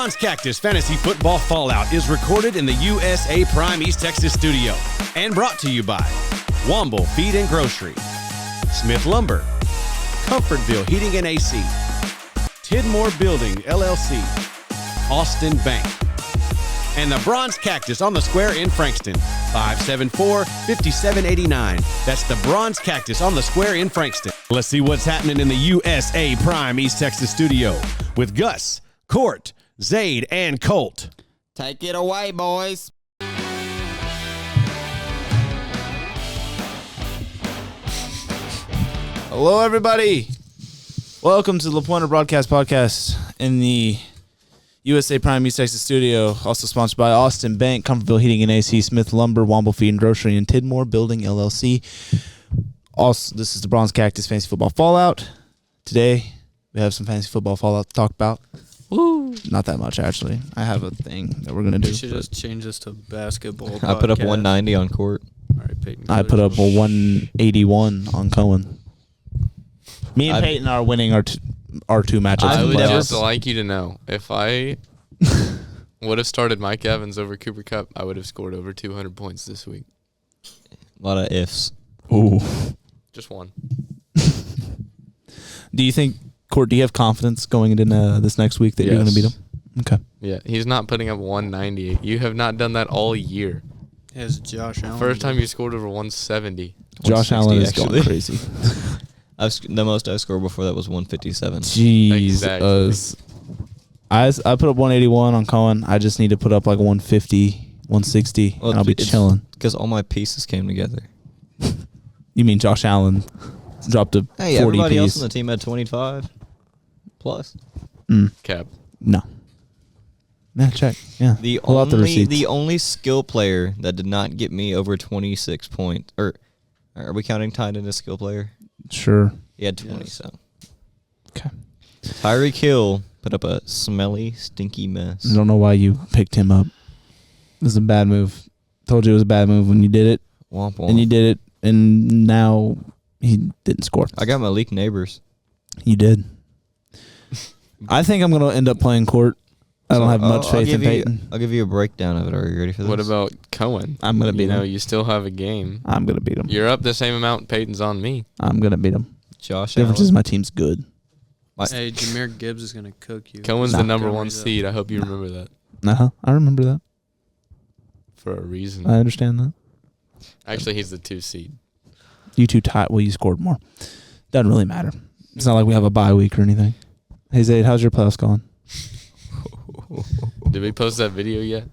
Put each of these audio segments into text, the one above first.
Bronze Cactus Fantasy Football Fallout is recorded in the USA Prime East Texas studio and brought to you by Womble Feed and Grocery, Smith Lumber, Comfortville Heating and AC, Tidmore Building LLC, Austin Bank, and the Bronze Cactus on the Square in Frankston, 574-5789. That's the Bronze Cactus on the Square in Frankston. Let's see what's happening in the USA Prime East Texas studio with Gus, Court, Zaid, and Colt. Take it away, boys. Hello, everybody. Welcome to the Pointer Broadcast Podcast in the USA Prime East Texas studio, also sponsored by Austin Bank, Comfortville Heating and AC, Smith Lumber, Womble Feed and Grocery, and Tidmore Building LLC. Also, this is the Bronze Cactus Fantasy Football Fallout. Today, we have some fantasy football fallout to talk about. Woo! Not that much, actually. I have a thing that we're going to do. We should just change this to basketball. I put up 190 on Court. All right, Peyton. I put up a 181 on Cohen. Me and Peyton are winning our two matchups. I in would playoffs. just like you to know, if I would have started Mike Evans over Cooper Kupp, I would have scored over 200 points this week. A lot of ifs. Ooh. Just one. Do you think, Court, do you have confidence going into this next week that you're going to beat him? Okay. Yeah, he's not putting up 190. You have not done that all year. Has Josh Allen. First time you scored over 170. Josh Allen is actually. going crazy. The most I scored before that was 157. Jesus. Exactly. I put up 181 on Cohen. I just need to put up like 150, 160, and I'll be chilling. Because all my pieces came together. You mean Josh Allen dropped a 40 piece? Everybody else on the team had 25 plus. Cap. No. Yeah, check. Yeah. Pull out the receipts. The only skill player that did not get me over 26 points, or are we counting Titan as a skill player? Sure. He had 20, Yes. so. Okay. Tyreek Hill put up a smelly, stinky mess. I don't know why you picked him up. This is a bad move. Told you it was a bad move when you did it. Womp womp. And you did it, and now he didn't score. I got Malik Neighbors. You did. I think I'm going to end up playing Court. I don't have much faith in Peyton. I'll give you a breakdown of it. Are you ready for this? What about Cohen? I'm going to beat him. You still have a game. I'm going to beat him. You're up the same amount Peyton's on me. I'm going to beat him. Josh The difference Allen? is my team's good. Hey, Jahmyr Gibbs is going to cook you. Cohen's the number Don't one read that. seed. I hope you remember that Uh-huh. I remember that. for a reason. I understand that. Actually, he's the 2 seed. You two tied. Well, you scored more. Doesn't really matter. It's not like we have a bye week or anything. Hey, Zaid, how's your playoffs going? Did we post that video yet?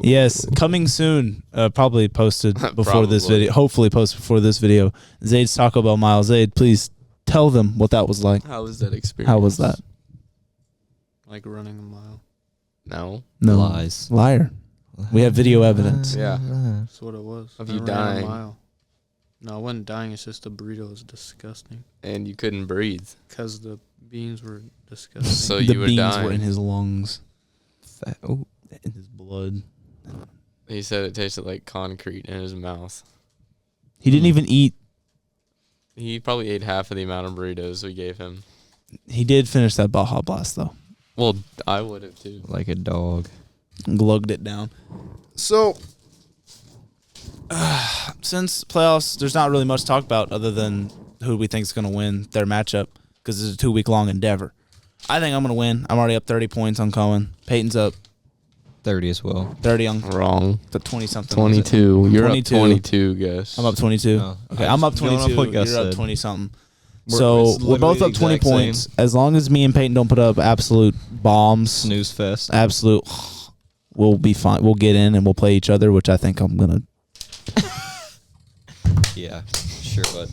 Yes, coming soon. Probably posted before this Probably. video. Hopefully posted before this video. Zaid's Taco Bell Mile. Zaid, please tell them what that was like. How was that experience? How was that? Like running a mile. No. No. Lies. Liar. We have video evidence. Yeah. That's what it was. Of I you ran a dying. mile. No, I wasn't dying. It's just the burrito was disgusting. And you couldn't breathe. Because the beans were disgusting. So The you were beans dying. were in his lungs. Oh, In his blood. He said it tasted like concrete in his mouth. He didn't even eat. He probably ate half of the amount of burritos we gave him. He did finish that Baja Blast, though. Well, I would have too. like a dog. Glugged it down. So, since playoffs, there's not really much to talk about other than who we think is going to win their matchup because it's a 2-week-long endeavor. I think I'm going to win. I'm already up 30 points on Cohen. Peyton's up 30 as well. 30 on Wrong. the 20-something. 22. You're 22. up 22, guess. I'm up 22. No. Okay, I'm up Going off 22. what Gus You're up said. 20-something. We're So, it's we're both literally up 20 the exact points. same. As long as me and Peyton don't put up absolute bombs, Snooze fest. absolute, we'll be fine. We'll get in and we'll play each other, which I think I'm going to. Yeah, sure, bud.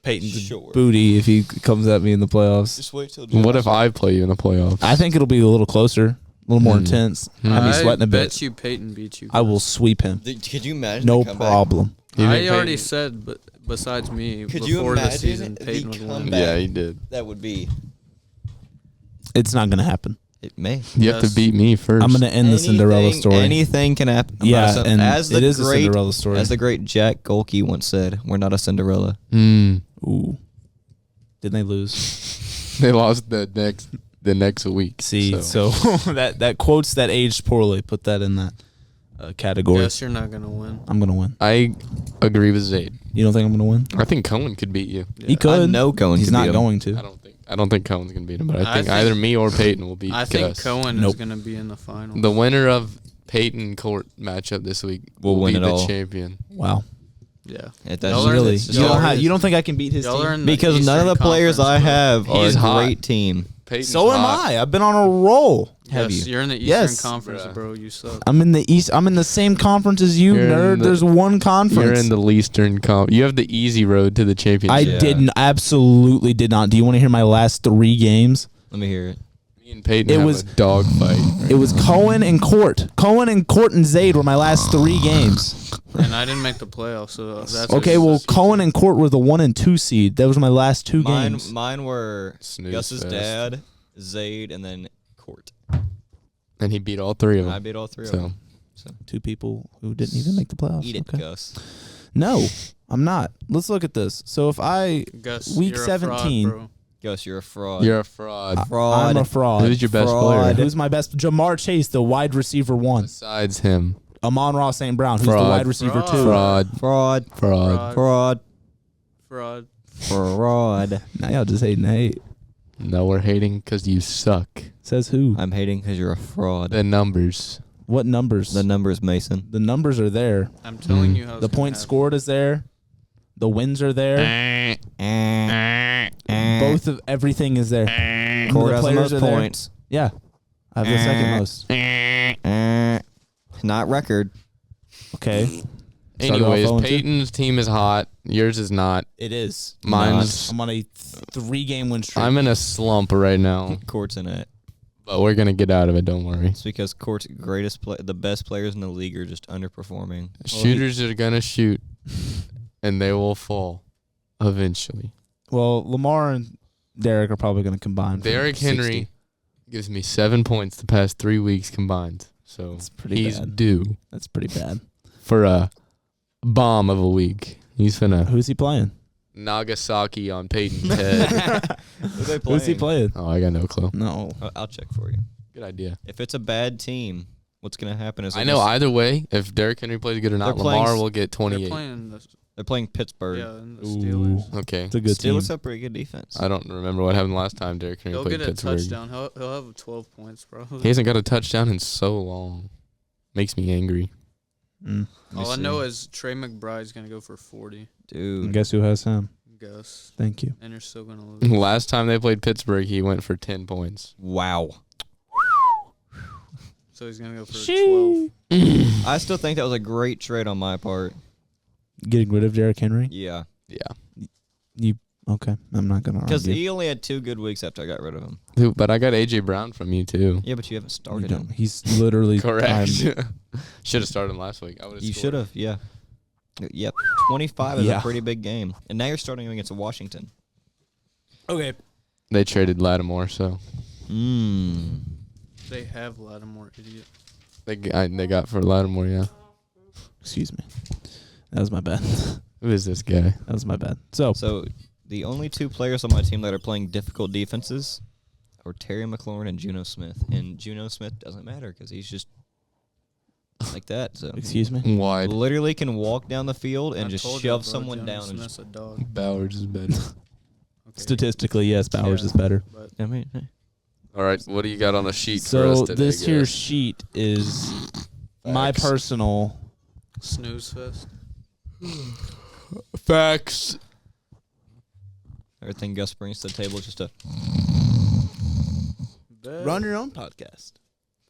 Peyton's Sure. booty if he comes at me in the playoffs. Just wait till. What if I play you in the playoffs? I think it'll be a little closer, a little more intense. I'll be I sweating a bet bit. you Peyton beat you. I will sweep him. Could you imagine? No the comeback? problem. You think I already Peyton- said, but besides me, Could you before the imagine season, the Peyton would win. comeback? Yeah, he did. That would be. It's not going to happen. It may. You have to Yes. beat me first. I'm going to end the Cinderella story. Anything can happen. I'm not Yeah, a Cin- and as the it is a great, Cinderella story. As the great Jack Golke once said, "We're not a Cinderella." Mm. Ooh. Didn't they lose? They lost the next the next week. See, so that quotes that aged poorly. Put that in that category. Yes, you're not gonna win. I'm gonna win. I agree with Zayd. You don't think I'm gonna win? I think Cohen could beat you. He could. I know Cohen He's could not beat him. going to. I don't think Cohen's gonna beat him, but I think think- either me or Peyton will beat I think Gus. Cohen Nope. is gonna be in the final. The winner of Peyton Court matchup this week Will win be it the all. champion. Wow. Yeah. That's Y'all are in Really? the- You y'all don't, are- you don't think I can beat his y'all are team? in the Because none of the Eastern players I Conference, have are He's a hot. great team. Peyton's So am hot. I. I've been on a roll. Have Yes, you? you're in the Eastern Yes. Conference, Bruh. bro. You suck. I'm in the East. I'm in the same conference as you, You're in nerd. the- There's one conference. You're in the Eastern Comp. You have the easy road to the I championship. didn't. Absolutely did not. Do you want to hear my last 3 games? Let me hear it. Me and Peyton It have was- a dog fight. It was Cohen and Court. Cohen and Zayd were my last 3 games. And I didn't make the playoffs, so that's Okay, well, Cohen and Court were the 1 and 2 seed. That was my last 2 games. Mine were Snooze Gus's fest. dad, Zayd, and then Court. And he beat all 3 of I them. beat all 3 of So them. 2 people who didn't even make the playoffs. Eat it, Okay. Gus. No, I'm not. Let's look at this. So if I Gus, week you're 17. A fraud, bro. Gus, you're a fraud. you're a fraud. fraud. I'm a fraud. Who's your best Fraud. player? Who's my best? Jamar Chase, the wide receiver 1. Besides him, Amon-Ra St. Brown, who's the Fraud. wide receiver 2. Fraud. fraud, fraud. fraud. Fraud. Fraud. Fraud. Now y'all just hating hate. No, we're hating because you suck. Says who? I'm hating because you're a fraud. The numbers. What numbers? The numbers, Mason. The numbers are there. I'm telling you how. The points scored is there. The wins are there. Both of everything is there. Court The has the players most are there. points. Yeah. I have the second most. Not record. Okay. Anyways, 0-2. Peyton's team is hot. Yours is not. It is. Mine's- I'm on a 3-game win streak. I'm in a slump right now, Court's in it. but we're gonna get out of it. Don't worry. It's because Court's the best players in the league are just underperforming. Shooters are gonna shoot, and they will fall eventually. Well, Lamar and Derek are probably going to combine. for Derrick 60. Henry gives me 7 points the past 3 weeks combined, so That's pretty he's bad. due That's pretty bad. for a bomb of a week. He's finna Who's he playing? Nagasaki on Peyton's head. Who they Who's he playing? Oh, I got no clue. No. I'll check for you. Good idea. If it's a bad team, what's going to happen is I know either way, if Derrick Henry plays good or not, They're playing Lamar s- will get They're 28. playing the they're playing Pittsburgh. yeah, and the Ooh. Steelers. Okay. It's a good team. Steelers have pretty good defense. I don't remember what happened last time Derrick Henry He'll played get a Pittsburgh. touchdown. He'll have 12 points, probably. He hasn't got a touchdown in so long. Makes me angry. Mm. All I know is Trey McBride's gonna go for 40. And Dude. guess who has him? Gus, Thank you. and you're still gonna lose. Last time they played Pittsburgh, he went for 10 points. Wow. So he's gonna go for 12. I still think that was a great trade on my part. Getting rid of Derrick Henry? Yeah. Yeah. Okay. I'm not going to Because argue. he only had 2 good weeks after I got rid of him. Dude, but I got A.J. Brown from you, too. Yeah, but you haven't You started don't. him. He's literally Correct. Should have started him last week. I would have You should have, yeah. Yep. 25 is Yeah. a pretty big game. And now you're starting him against Washington. Okay. They traded Lattimore, so They have Lattimore, idiot. they got for Lattimore, yeah. Excuse me. That was my bad. Who is this guy? That was my bad. So, So the only 2 players on my team that are playing difficult defenses are Terry McLaurin and Juno Smith. And Juno Smith doesn't matter because he's just like that. So excuse me. Wide. literally can walk down the field and I just told you, shove bro, someone Jonas down. And Smith's just, a dog. Bowers is better. Okay. Statistically, yes, Bowers Yeah. is better. But I mean, hey. All right, what do you got on the sheet for us So today? this here guys? sheet is my Facts. personal. snooze fest. Facts. Everything Gus brings to the table is just a. Run your own podcast,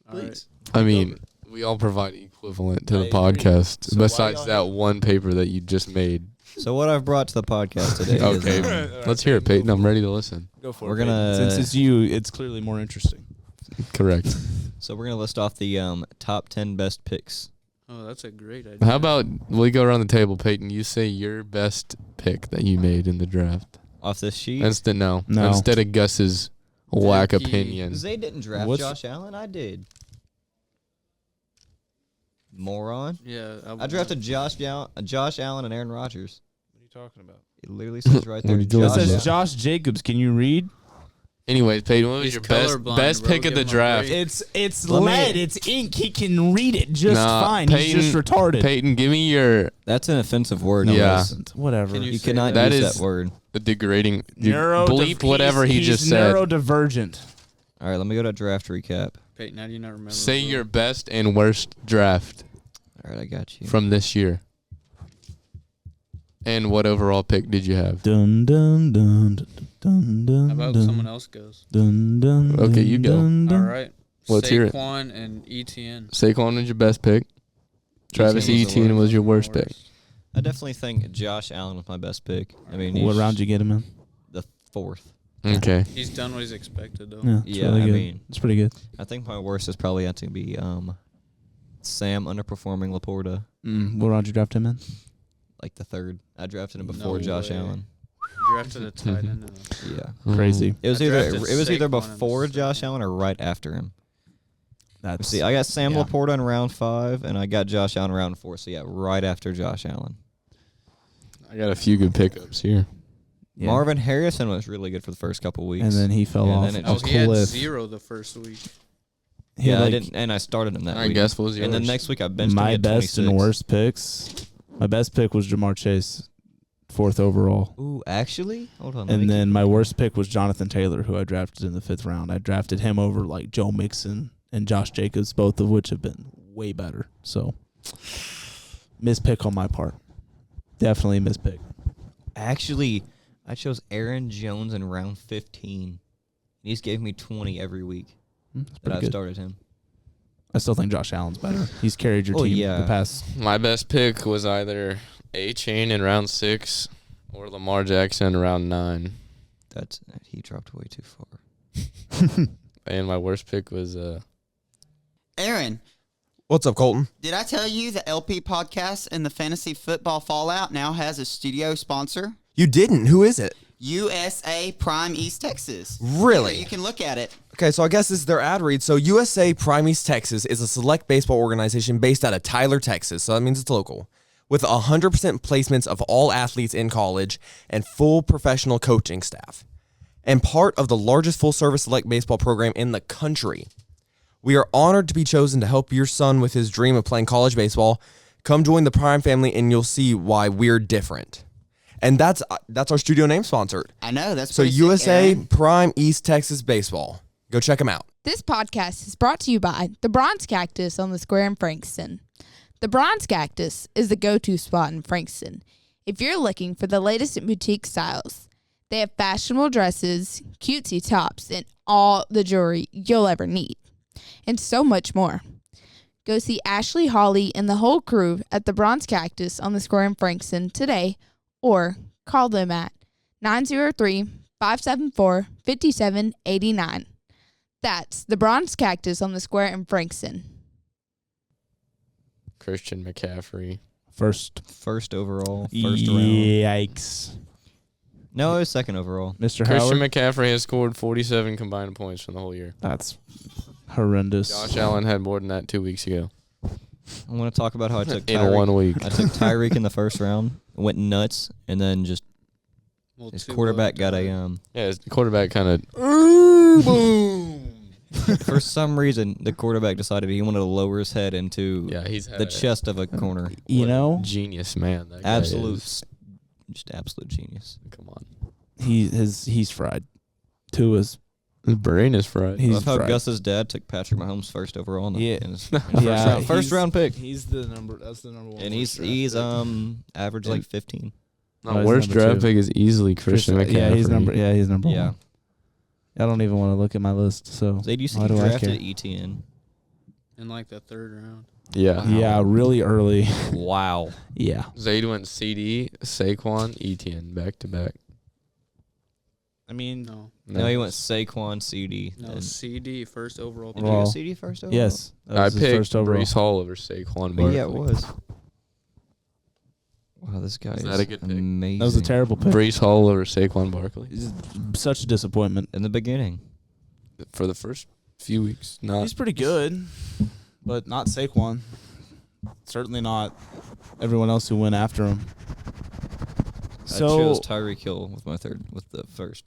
All right. please. I mean, we all provide equivalent to I the agree. podcast, So why besides y'all that one paper that you just made. So what I've brought to the podcast today is Okay, let's hear it, Peyton. I'm ready to listen. Go for We're it. Peyton. gonna- Since it's you, it's clearly more interesting. Correct. so we're gonna list off the top 10 best picks. Oh, that's a great idea. How about we go around the table, Peyton? You say your best pick that you made in the draft. Off this sheet. Instead No. Instead of Gus's whack Turkey. opinion. They didn't draft What's- Josh Allen. I did. Moron. Yeah, I drafted Josh Allen and Aaron Rodgers. What are you talking about? It literally says right there. What are you doing? It Josh says Allen. Josh Jacobs. Can you read? Anyways, Peyton, what was He's your best colorblind, bro. pick of Give the him a draft? break. It's Let me- lead. It's ink. He can read it just Nah, fine. He's just retarded. Peyton, give me your That's an offensive word. Yeah. Listen, whatever. Can You say cannot that? use That is- that word. degrading. Neuro Bleep whatever he just said. Neurodivergent. All right, let me go to draft recap. Peyton, how do you not remember? Say bro? your best and worst draft All right, I got you. from this year. And what overall pick did you have? Dun dun dun dun dun dun. How about dun, someone else goes? Dun, dun, Okay, dun, you go. dun, All dun. right. Let's hear it. Saquon and ETN. Saquon was your best pick. Travis was the Etienne was your worst Worst. pick. I definitely think Josh Allen was my best pick. I mean, What he's round you get him in? the 4th. Okay. He's done what he's expected though. Yeah, it's Yeah, really I good. mean- It's pretty good. I think my worst is probably have to be Sam underperforming Laporta, What round you draft him in? like the 3rd. I drafted him before No Josh way. Allen. Drafted a tight end. Yeah, Crazy. it was I either drafted either Saquon in the before Josh second. Allen or right after him. That's See, I got Sam yeah. Laporta in round 5, and I got Josh Allen in round 4. So yeah, right after Josh Allen. I got a few good pickups here. yeah. Marvin Harrison was really good for the first couple weeks. and then he fell Yeah, off then it Oh, a he had cliff. 0 the first week. He had I like didn't, and I started him that I week. guess what was yours? And then next week I benched him my at best 26. and worst picks. My best pick was Jamar Chase, 4th overall. Ooh, actually, hold on. let me And then keep- my worst pick was Jonathan Taylor, who I drafted in the 5th round. I drafted him over like Joe Mixon and Josh Jacobs, both of which have been way better. So, mispick on my part. Definitely mispick. Actually, I chose Aaron Jones in round 15. He's gave me 20 every week That's that pretty I've good. started him. I still think Josh Allen's better. He's carried your Oh, team yeah. the past. My best pick was either A-Chain in round 6 or Lamar Jackson in round 9. That's he dropped way too far. And my worst pick was Aaron, What's up, Colton? did I tell you the LP podcast and the Fantasy Football Fallout now has a studio sponsor? You didn't. Who is it? USA Prime East Texas. Really? Here, you can look at it. Okay, so I guess this is their ad read. So USA Prime East Texas is a select baseball organization based out of Tyler, Texas. So that means it's local. With 100% placements of all athletes in college and full professional coaching staff. And part of the largest full-service select baseball program in the country. We are honored to be chosen to help your son with his dream of playing college baseball. Come join the Prime family and you'll see why we're different. And that's our studio name sponsored. I know, that's So pretty sick, USA Aaron. Prime East Texas Baseball. Go check them out. This podcast is brought to you by the Bronze Cactus on the Square in Frankston. The Bronze Cactus is the go-to spot in Frankston. If you're looking for the latest in boutique styles, they have fashionable dresses, cutesy tops, and all the jewelry you'll ever need, and so much more. Go see Ashley, Holly, and the whole crew at the Bronze Cactus on the Square in Frankston today, or call them at 903-574-5789. That's the Bronze Cactus on the Square in Frankston. Christian McCaffrey. First First overall, round. Yikes. No, it was second overall. Mr. Christian Howard? McCaffrey has scored 47 combined points from the whole year. That's horrendous. Josh Allen had more than that 2 weeks ago. I want to talk about how I took In Tyreek. 1 week. I took Tyreek in the first round, went nuts, and then just Well, his too quarterback low, got a Tyler. Yeah, his quarterback kind of. for some reason the quarterback decided he wanted to lower his head into Yeah, he's had the a chest of a corner. You know, genius man. That guy Absolute, is. just absolute genius. Come on. he's fried. Tua's His brain is fried. I he's love how fried. Gus's dad took Patrick Mahomes first overall in the, Yeah. in his first, round, first round pick, He's the number. That's the number one. and he's averaged like 15. My he's worst number draft 2. pick is easily Christian McCaffrey. Yeah, he's number. Yeah, he's number Yeah. one. I don't even want to look at my list. So Zayd, you see why do I drafted care? ETN. in like the 3rd round. Yeah. Yeah, really early. Wow. Yeah. Zayd went CD, Saquon, Etienne back to back. I mean, No, he went Saquon, CD. No, and- CD first overall. Did pick. you Well, go CD first overall? yes. That I was his picked first overall. Brees Hall over Saquon. But yeah, it Barkley. was. Wow, this guy is that a good pick? amazing. That was a terrible pick. Brees Hall over Saquon Barkley Such a disappointment. In the beginning. for the first few weeks. Not He's pretty good, but not Saquon. Certainly not everyone else who went after him. I chose Tyreek Hill with the first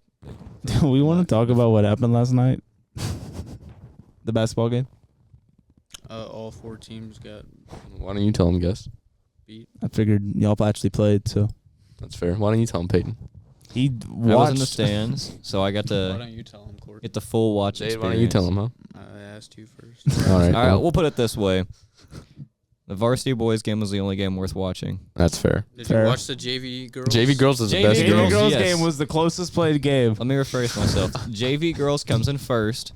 Do we want to talk about what happened last night? The basketball game? All 4 teams got Why don't you tell him, Gus? beat. I figured y'all actually played, so. That's fair. Why don't you tell him, Peyton? He I was in the watched. stands, so I got Why to don't you tell him, Court? get the full watch Dave, experience. why don't you tell him, huh? I asked you first. All right. All right, well, we'll put it this way. The varsity boys game was the only game worth watching. that's fair. Did Fair. you watch the JV girls? JV girls is the JV best JV girls, game. girls yes. game was the closest played game. Let me rephrase myself. JV girls comes in first.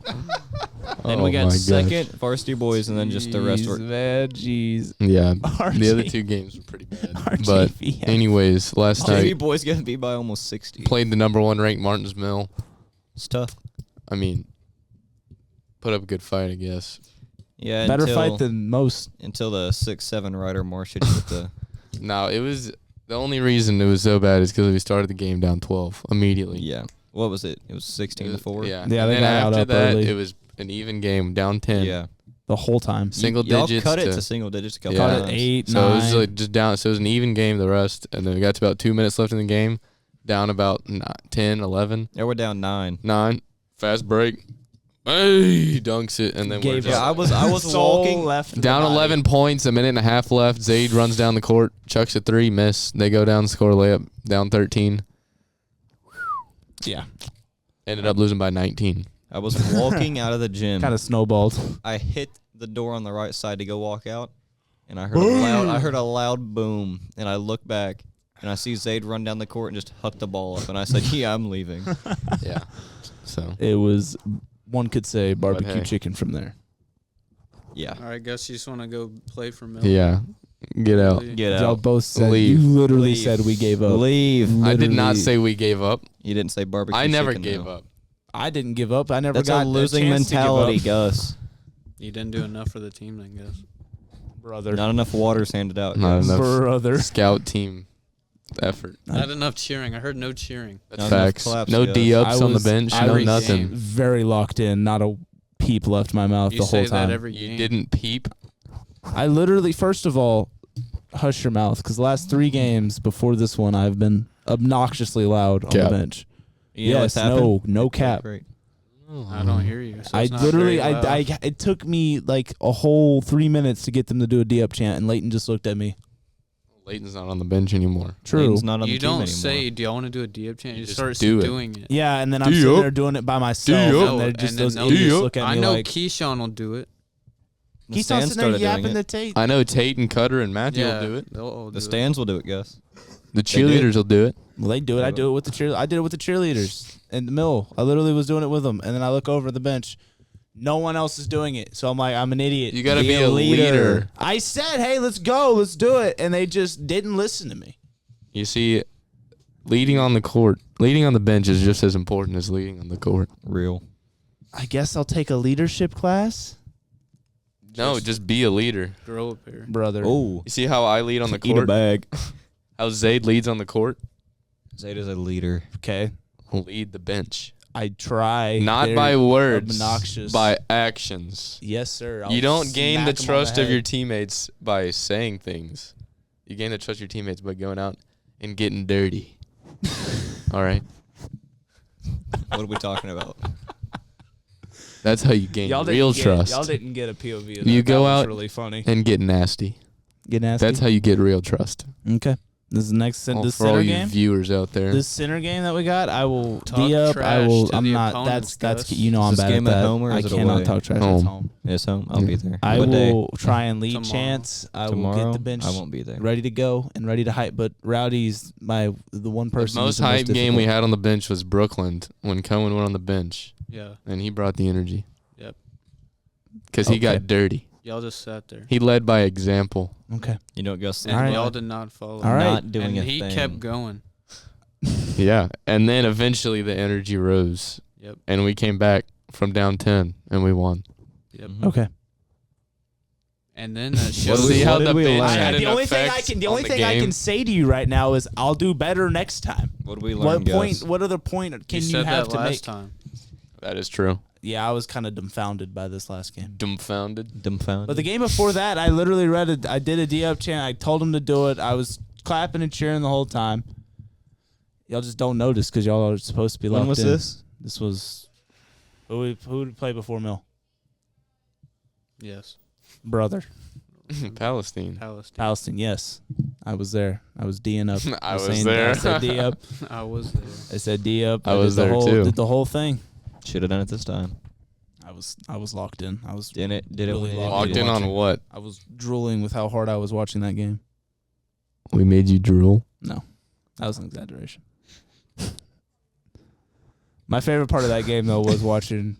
Then Oh we got my second, varsity boys, and then just the rest were. Man, jeez. Yeah, Our the other J- 2 games were pretty bad. Our But JV. anyways, last JV night boys getting beat by almost 60. played the number 1 ranked Martinsville. It's tough. I mean, put up a good fight, I guess. Yeah, Better until, fight than most. until the 6'7" rider Marsh hit you with the. No, it was the only reason it was so bad is because we started the game down 12 immediately. Yeah. What was it? It was 16-4. Yeah. Yeah, and they then got out after up that, early. it was an even game, down 10. Yeah. The whole time. Single Y'all digits. cut it to- to single digits a couple Yeah. Cut times. it 8, So 9. it was like just down. So it was an even game the rest, and then we got to about 2 minutes left in the game, down about 10, 11, Yeah, we're down 9. 9. Fast break. Hey, dunks it, and then we're Gave just Yeah, I was Soul walking. left the down body. 11 points, a minute and a half left. Zaid runs down the court, chucks a 3, miss. They go down, score a layup, down 13. Yeah. Ended up losing by 19. I was walking out of the gym. Kind of snowballed. I hit the door on the right side to go walk out, and I heard a loud boom, and I look back, and I see Zaid run down the court and just huck the ball up, and I said, "Yeah, I'm leaving." Yeah. So It was, one could say, barbecue hey. chicken from there. Yeah, All right, guess you just want to go play for Mill. yeah, get out. get Y'all out. both said, Leave. you literally Leave. said we gave up. Leave. I did not Literally. say we gave up. You didn't say barbecue. I never chicken, gave though. up. I didn't give up. I never That's got a losing chance to give mentality, up. Gus. You didn't do enough for the team, then, guess. Brother. Not enough water's handed out. Not Gus. enough. Brother. Scout team effort. Not enough cheering. I heard no cheering. That's Not enough facts. claps, No guys. D-ups I on the was- bench. I No was nothing. very locked in. Not a peep left my mouth You the say whole time. that every You game. didn't peep. I literally, first of all, hush your mouth, because the last 3 games before this one, I've been obnoxiously loud on Cap. the bench. You know what's Yes, happened? no cap. Great. I don't hear you. So I it's not literally, very loud. it took me like a whole 3 minutes to get them to do a D-up chant, and Leighton just looked at me. Leighton's not on the bench anymore. True. Layton's not on You the team don't anymore. say, do y'all want to do a D-up chant? You just start do it. doing it. Yeah, and then I'm D-up. sitting there doing it by myself, D-up. and they're No, just and then those they'll idiots D-up. look at I me know like, Keyshawn will do it. The he's not stands sitting there started doing yapping it. the tape. I know Tate and Cutter and Matthew Yeah, will do it. they'll all do The it. stands will do it, Gus. The They do. cheerleaders will do it. Well, they do it. I do it with the cheer. I did it with the cheerleaders in the mill. I literally was doing it with them, and then I look over the bench. No one else is doing it, so I'm like, I'm an idiot. You gotta be a leader. I said, hey, let's go, let's do it, and they just didn't listen to me. You see, leading on the court, leading on the bench is just as important as leading on the court. Real. I guess I'll take a leadership class, No, just be a leader. Grow up here. brother. Oh, You see how I lead on the eat a court? bag. How Zaid leads on the court? Zayd is a leader. Okay, Lead the bench. I try. Not They're by words, obnoxious. by actions. Yes, sir. I'll You don't gain the smack 'em on trust of head. your teammates by saying things. You gain the trust of your teammates by going out and getting dirty. All right? What are we talking about? That's how you gain Y'all didn't real get, trust. Y'all didn't get a POV. Of You that. go That was out really funny. and get nasty. Get nasty. That's how you get real trust. Okay. This is the next this For all center you game. viewers out there. This center game that we got, I will Talk D up. I trash will. to I'm the not. opponents, That's Gus. you know I'm Is this bad game at at that. home or I is it cannot away? talk trash. Home. It's home. It's home. I'll be there. I What day? will try and lead Tomorrow. chants. I will Tomorrow. get the bench I won't be there. ready to go and ready to hype. But Rowdy's the one The person. most who's hype game we difficult. had on the bench was Brooklyn when Cohen went on the bench, Yeah. and he brought the energy. Yep. Because he Okay. got dirty. Y'all just sat there. He led by example. Okay. You know what, Gus? And All right. y'all did not follow. All right. Not doing And a he thing. kept going. Yeah. And then eventually the energy rose, Yep. and we came back from down 10, and we won. Yep. Mhm. Okay. And then that What shows did we- See how what the did we bench learn? had the an only thing effect the on only the thing I game? can say to you right now is I'll do better next time. What do we learn, What Gus? point? What other point can you you said have that to last make? time. That is true. Yeah, I was kind of dumbfounded by this last game. Dumbfounded. Dumbfounded. But the game before that, I literally I did a D up chant. I told him to do it. I was clapping and cheering the whole time. Y'all just don't notice because y'all are supposed to be locked in. When was this? This was who did play before Mill? Yes. Brother. Palestine. Palestine, yes. I was there. I was D'ing up. I was there. I said D up. I was there. I said D up. I was did the there whole, too. Did the whole thing. Should have done it this time. I was locked in. I was Did it Really when locked Locked in on what? I was drooling with how hard I was watching that game. We made you drool. No, that was an exaggeration. My favorite part of that game though was watching.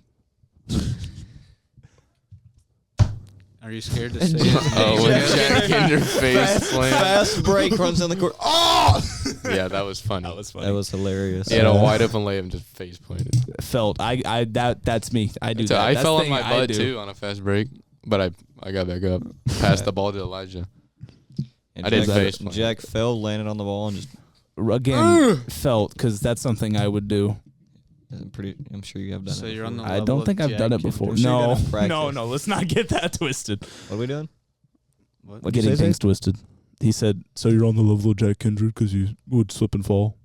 Are you scared to say his name? Oh, when Jack in your face slammed. Fast break runs down the court. Oh! Yeah, that was funny. That was funny. That was hilarious. He had a wide open layup and just face planted. Felt that's me. I do So that. I That's fell the on my thing I butt do. too on a fast break, but I got back up. Passed the ball to Elijah. And I did Jack- face plant. Jack fell, landed on the ball, and just Again, felt because that's something I would do. I'm sure you have done So it. you're on the before. I level don't of think I've Jack done it Kinder. before. I'm sure you No, done it in no, practice. no. Let's not get that twisted. What are we doing? What? What'd you Getting say, things twisted. He said, "So you're on the level of Jack Kindred because you would slip and fall,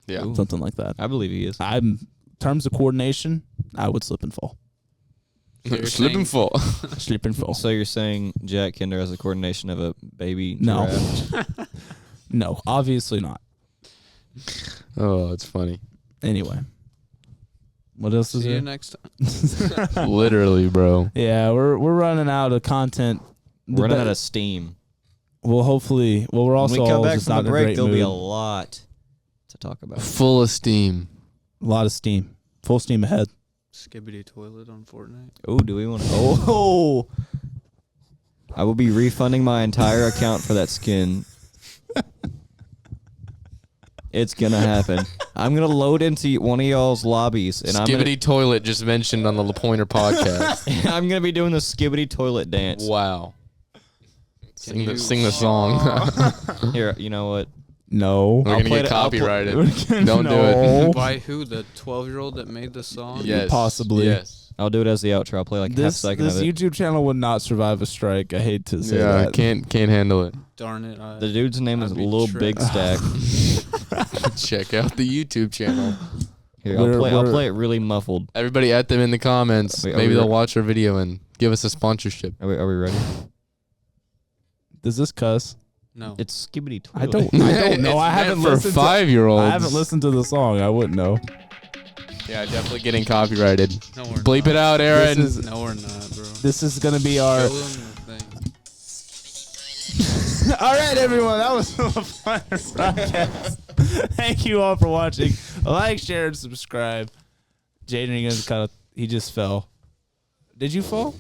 Yeah. Ooh. something like that." I believe he is. I'm terms of coordination. I would slip and fall, So you're Slip saying- and fall. slip and fall. So you're saying Jack Kinder has the coordination of a baby No. giraffe? No, obviously not. Oh, it's funny. Anyway, what else is See you there? next time. Literally, bro. Yeah, we're running out of content. We're running out of steam. Well, hopefully. Well, we're also When we come all back just from not the in a break, great there'll be a mood. lot to talk about. Full of steam. A lot of steam. Full steam ahead. Skibbity toilet on Fortnite. Oh, do we want to? Oh, I will be refunding my entire account for that skin. It's gonna happen. I'm gonna load into one of y'all's lobbies, and Skibbity toilet just mentioned on the LaPointer podcast. I'm gonna be doing the skibbity toilet dance. Wow. Sing you- the song. Here, you know what? No. We're I'll gonna play get it- I'll copyrighted. No. Don't do it. By who? The 12-year-old that made the song? Yes. Possibly. Yes. I'll do it as the outro. I'll play like half a This second of it. YouTube channel would not survive a strike. I hate to say Yeah, that. can't handle it. Darn it. The dude's name is I'd be Lil tripped. Big Stack. Check out the YouTube channel. Here, We're- I'll we're- play it really muffled. Everybody at them in the comments. Wait, are Maybe we they'll re- watch our video and give us a sponsorship. Are we ready? Does this cuss? No. It's skibbity toilet. I don't know. It's I haven't meant for listened to 5-year-olds. I haven't listened to the song. I wouldn't know. Yeah, definitely getting copyrighted. No, we're Bleep not. it out, Aaron. This is- No, we're not, bro. This is gonna be our Show them the thing. all right, everyone. That was a fun podcast. Thank you all for watching. Like, share, and subscribe. Jaden, he just fell. Did you fall?